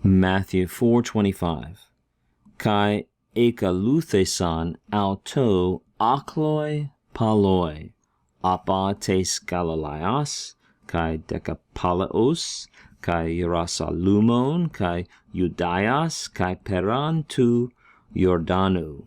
Matthew 4:25. Kai ekaluthesan auto akloi paloi, apa tes Galileas, kai dekapalaos, kai Hierosalumon, kai Judaias, kai peran tu Jordanu.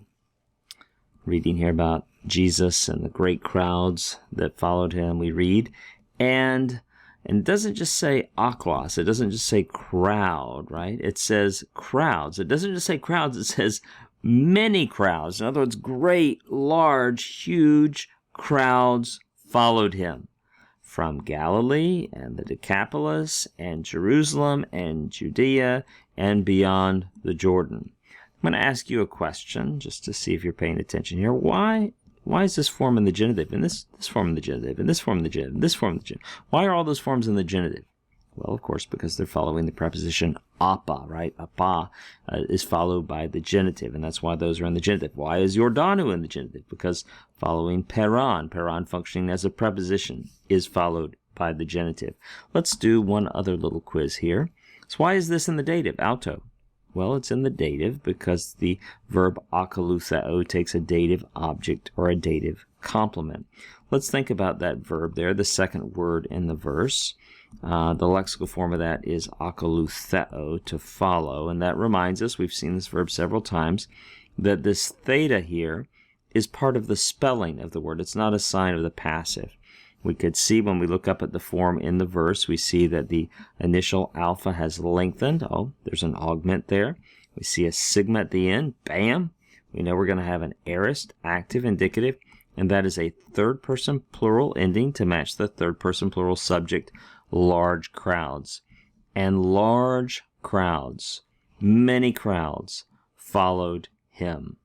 Reading here about Jesus and the great crowds that followed him, we read, and it doesn't just say aklos, it doesn't just say crowd, right? It says crowds. It doesn't just say crowds, it says many crowds. In other words, great, large, huge crowds followed him from Galilee and the Decapolis and Jerusalem and Judea and beyond the Jordan. I'm going to ask you a question just to see if you're paying attention here. Why is this form in the genitive, and this form in the genitive, and this form in the genitive, and this form in the genitive? Why are all those forms in the genitive? Well, of course, because they're following the preposition apa, right? Apa is followed by the genitive, and that's why those are in the genitive. Why is Jordanu in the genitive? Because following peran functioning as a preposition, is followed by the genitive. Let's do one other little quiz here. So why is this in the dative, auto? Well, it's in the dative because the verb akalutheo takes a dative object or a dative complement. Let's think about that verb there, the second word in the verse. The lexical form of that is akalutheo, to follow, and that reminds us, we've seen this verb several times, that this theta here is part of the spelling of the word. It's not a sign of the passive. We could see when we look up at the form in the verse, we see that the initial alpha has lengthened. Oh, there's an augment there. We see a sigma at the end. Bam! We know we're going to have an aorist, active indicative, and that is a third-person plural ending to match the third-person plural subject, large crowds. And large crowds, many crowds, followed him.